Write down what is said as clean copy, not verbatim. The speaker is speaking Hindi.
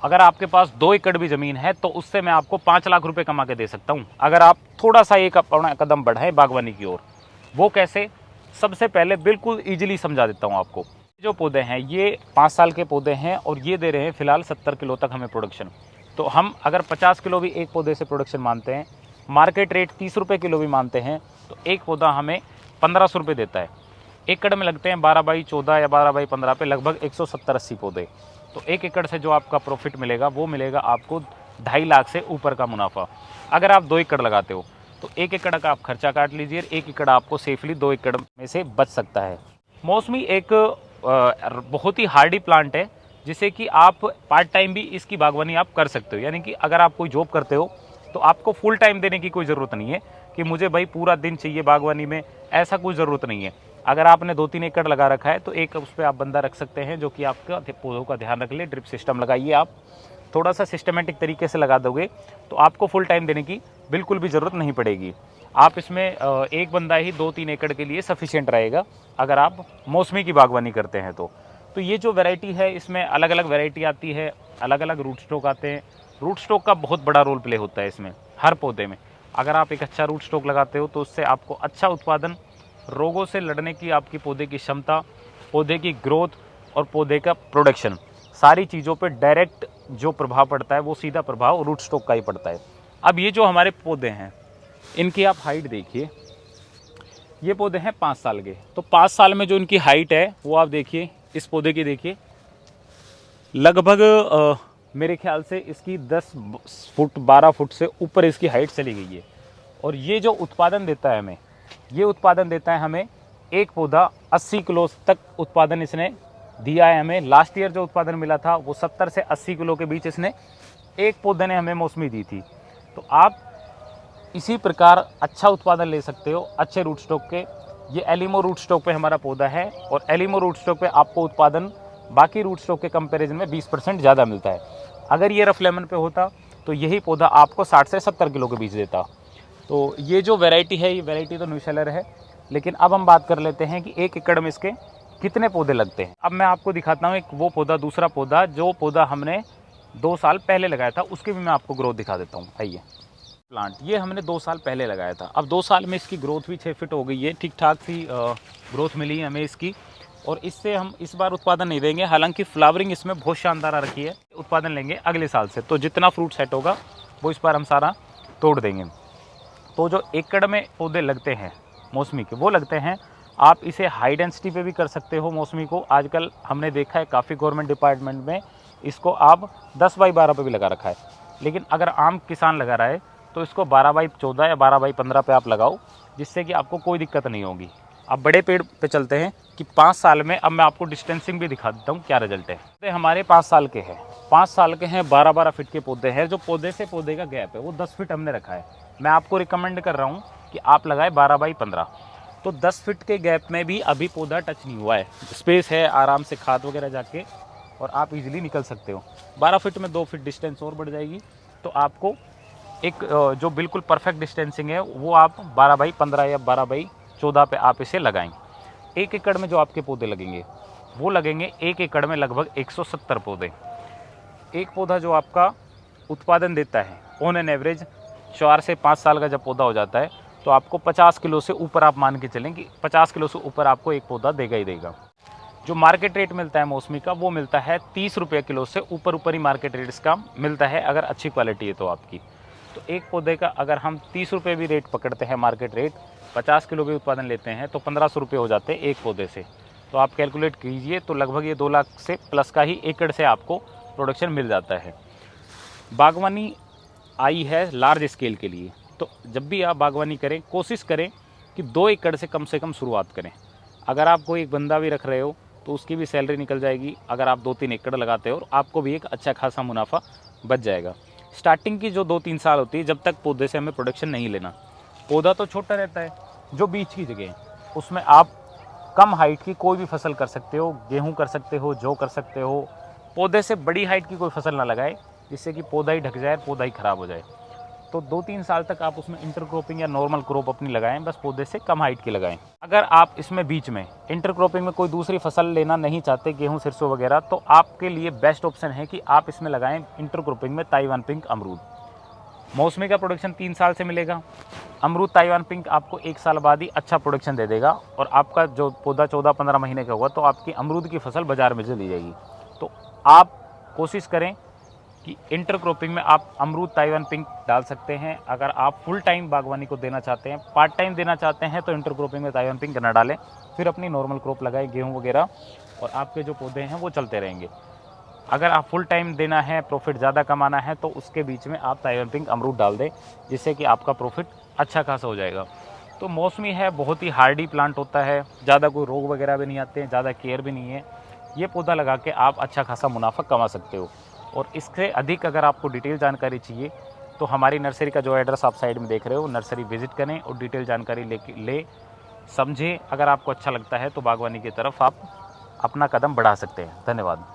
अगर आपके पास 2 एकड़ भी ज़मीन है तो उससे मैं आपको 5 लाख रुपए कमा के दे सकता हूँ, अगर आप थोड़ा सा एक अपना कदम बढ़ाएं बागवानी की ओर। वो कैसे? सबसे पहले बिल्कुल ईजिली समझा देता हूँ आपको। जो पौधे हैं ये 5 साल के पौधे हैं और ये दे रहे हैं फिलहाल 70 किलो तक हमें प्रोडक्शन। तो हम अगर 50 किलो भी एक पौधे से प्रोडक्शन मानते हैं, मार्केट रेट 30 रुपये किलो भी मानते हैं, तो एक पौधा हमें 1500 रुपये देता है। एकड़ में लगते हैं 12x14 या 12x15 पे लगभग 170-80 पौधे। तो 1 एकड़ से जो आपका प्रॉफिट मिलेगा वो मिलेगा आपको 2.5 लाख से ऊपर का मुनाफा। अगर आप 2 एकड़ लगाते हो तो 1 एकड़ का आप खर्चा काट लीजिए, 1 एकड़ आपको सेफली 2 एकड़ में से बच सकता है। मौसमी एक बहुत ही हार्डी प्लांट है, जिसे कि आप पार्ट टाइम भी इसकी बागवानी आप कर सकते हो। यानी कि अगर आप कोई जॉब करते हो तो आपको फुल टाइम देने की कोई ज़रूरत नहीं है कि मुझे भाई पूरा दिन चाहिए बागवानी में, ऐसा कोई ज़रूरत नहीं है। अगर आपने 2-3 एकड़ लगा रखा है तो एक उस पर आप बंदा रख सकते हैं जो कि आपका पौधों का ध्यान रख ले। ड्रिप सिस्टम लगाइए, आप थोड़ा सा सिस्टमेटिक तरीके से लगा दोगे तो आपको फुल टाइम देने की बिल्कुल भी ज़रूरत नहीं पड़ेगी। आप इसमें एक बंदा ही 2-3 एकड़ के लिए सफिशिएंट रहेगा अगर आप मौसमी की बागवानी करते हैं तो ये जो वैरायटी है इसमें अलग अलग वैरायटी आती है, अलग अलग रूट स्टॉक आते हैं। रूट स्टॉक का बहुत बड़ा रोल प्ले होता है इसमें, हर पौधे में। अगर आप एक अच्छा रूट स्टॉक लगाते हो तो उससे आपको अच्छा उत्पादन, रोगों से लड़ने की आपकी पौधे की क्षमता, पौधे की ग्रोथ और पौधे का प्रोडक्शन, सारी चीज़ों पे डायरेक्ट जो प्रभाव पड़ता है वो सीधा प्रभाव रूट स्टॉक का ही पड़ता है। अब ये जो हमारे पौधे हैं इनकी आप हाइट देखिए, ये पौधे हैं 5 साल के, तो 5 साल में जो इनकी हाइट है वो आप देखिए, इस पौधे की देखिए लगभग मेरे ख्याल से इसकी 10 फुट 12 फुट से ऊपर इसकी हाइट चली गई है। और ये जो उत्पादन देता है हमें, ये उत्पादन देता है हमें एक पौधा 80 किलो तक उत्पादन इसने दिया है हमें। लास्ट ईयर जो उत्पादन मिला था वो 70 से 80 किलो के बीच इसने एक पौधे ने हमें मौसमी दी थी। तो आप इसी प्रकार अच्छा उत्पादन ले सकते हो अच्छे रूट स्टॉक के। ये एलिमो रूट स्टॉक पे हमारा पौधा है और एलिमो रूट स्टॉक पे आपको उत्पादन बाकी रूट स्टॉक के कंपैरिजन में 20% ज़्यादा मिलता है। अगर ये रफ लेमन पे होता तो यही पौधा आपको 60 से 70 किलो के बीच देता। तो ये जो वैरायटी है ये वैरायटी तो न्यूशेलर है, लेकिन अब हम बात कर लेते हैं कि 1 एकड़ में इसके कितने पौधे लगते हैं। अब मैं आपको दिखाता हूँ एक वो पौधा, दूसरा पौधा, जो पौधा हमने 2 साल पहले लगाया था, उसकी भी मैं आपको ग्रोथ दिखा देता हूँ। आइए, प्लांट ये हमने 2 साल पहले लगाया था। अब 2 साल में इसकी ग्रोथ भी 6 फीट हो गई है, ठीक ठाक सी ग्रोथ मिली है हमें इसकी। और इससे हम इस बार उत्पादन नहीं देंगे, हालांकि फ्लावरिंग इसमें बहुत शानदार आ रखी है। उत्पादन लेंगे अगले साल से, तो जितना फ्रूट सेट होगा वो इस बार हम सारा तोड़ देंगे। तो जो एकड़ में पौधे लगते हैं मौसमी के, वो लगते हैं। आप इसे हाई डेंसिटी पे भी कर सकते हो मौसमी को। आजकल हमने देखा है काफ़ी गवर्नमेंट डिपार्टमेंट में इसको आप 10x12 पे भी लगा रखा है। लेकिन अगर आम किसान लगा रहा है तो इसको 12x14 या 12x15 पे आप लगाओ, जिससे कि आपको कोई दिक्कत नहीं होगी। अब बड़े पेड़ पे चलते हैं कि 5 साल में, अब मैं आपको डिस्टेंसिंग भी दिखा देता हूँ क्या रिजल्ट है। तो हमारे 5 साल के हैं, 5 साल के हैं, 12-12 फीट के पौधे हैं। जो पौधे से पौधे का गैप है वो 10 फीट हमने रखा है। मैं आपको रिकमेंड कर रहा हूँ कि आप लगाए 12x15। तो 10 फीट के गैप में भी अभी पौधा टच नहीं हुआ है, स्पेस है, आराम से खाद वगैरह जाके और आप इजीली निकल सकते हो। 12 फीट में 2 फीट डिस्टेंस और बढ़ जाएगी, तो आपको एक जो बिल्कुल परफेक्ट डिस्टेंसिंग है वो आप 12x15 या 12x14 पे आप इसे लगाएं। 1 एकड़ में जो आपके पौधे लगेंगे वो लगेंगे 1 एकड़ में लगभग 170 पौधे। एक पौधा जो आपका उत्पादन देता है ऑन एन एवरेज 4 से 5 साल का जब पौधा हो जाता है तो आपको 50 किलो से ऊपर, आप मान के चलें कि 50 किलो से ऊपर आपको एक पौधा देगा ही देगा। जो मार्केट रेट मिलता है मौसमी का वो मिलता है 30 रुपये किलो से ऊपर ही मार्केट रेट इसका मिलता है, अगर अच्छी क्वालिटी है तो आपकी। तो एक पौधे का अगर हम 30 रुपये भी रेट पकड़ते हैं मार्केट रेट, 50 किलो भी उत्पादन लेते हैं तो 1500 रुपये हो जाते हैं एक पौधे से। तो आप कैलकुलेट कीजिए, तो लगभग ये 2 लाख से प्लस का ही एकड़ से आपको प्रोडक्शन मिल जाता है। बागवानी आई है लार्ज स्केल के लिए, तो जब भी आप बागवानी करें कोशिश करें कि 2 एकड़ से कम शुरुआत करें। अगर आप कोई एक बंदा भी रख रहे हो तो उसकी भी सैलरी निकल जाएगी। अगर आप 2-3 एकड़ लगाते हो और आपको भी एक अच्छा खासा मुनाफा बच जाएगा। स्टार्टिंग की जो 2-3 साल होती है, जब तक पौधे से हमें प्रोडक्शन नहीं लेना, पौधा तो छोटा रहता है, जो बीच की जगह है उसमें आप कम हाइट की कोई भी फसल कर सकते हो, गेहूँ कर सकते हो, जौ कर सकते हो। पौधे से बड़ी हाइट की कोई फसल ना लगाए, जिससे कि पौधा ही ढक जाए, पौधा ही खराब हो जाए। तो 2-3 साल तक आप उसमें इंटरक्रॉपिंग या नॉर्मल क्रॉप अपनी लगाएं, बस पौधे से कम हाइट की लगाएं। अगर आप इसमें बीच में इंटरक्रॉपिंग में कोई दूसरी फसल लेना नहीं चाहते, गेहूं सरसों वगैरह, तो आपके लिए बेस्ट ऑप्शन है कि आप इसमें लगाएं इंटरक्रॉपिंग में ताइवान पिंक अमरूद। मौसमी का प्रोडक्शन 3 साल से मिलेगा। अमरूद ताइवान पिंक आपको 1 साल बाद ही अच्छा प्रोडक्शन दे देगा और आपका जो पौधा 14-15 महीने का हुआ तो आपकी अमरूद की फसल बाज़ार में चली जाएगी। तो आप कोशिश करें कि इंटरक्रॉपिंग में आप अमरूद ताइवान पिंक डाल सकते हैं। अगर आप फुल टाइम बागवानी को देना चाहते हैं, पार्ट टाइम देना चाहते हैं, तो इंटरक्रॉपिंग में ताइवान पिंक ना डालें, फिर अपनी नॉर्मल क्रॉप लगाएं गेहूँ वगैरह, और आपके जो पौधे हैं वो चलते रहेंगे। अगर आप फुल टाइम देना है, प्रॉफिट ज़्यादा कमाना है, तो उसके बीच में आप ताइवान पिंक अमरूद डाल दें, जिससे कि आपका प्रॉफिट अच्छा खासा हो जाएगा। तो मौसमी है बहुत ही हार्डी प्लांट होता है, ज़्यादा कोई रोग वगैरह भी नहीं आते हैं, ज़्यादा केयर भी नहीं है। ये पौधा लगा के आप अच्छा खासा मुनाफा कमा सकते हो। और इससे अधिक अगर आपको डिटेल जानकारी चाहिए तो हमारी नर्सरी का जो एड्रेस आप साइड में देख रहे हो, नर्सरी विजिट करें और डिटेल जानकारी ले समझें। अगर आपको अच्छा लगता है तो बागवानी की तरफ आप अपना कदम बढ़ा सकते हैं। धन्यवाद।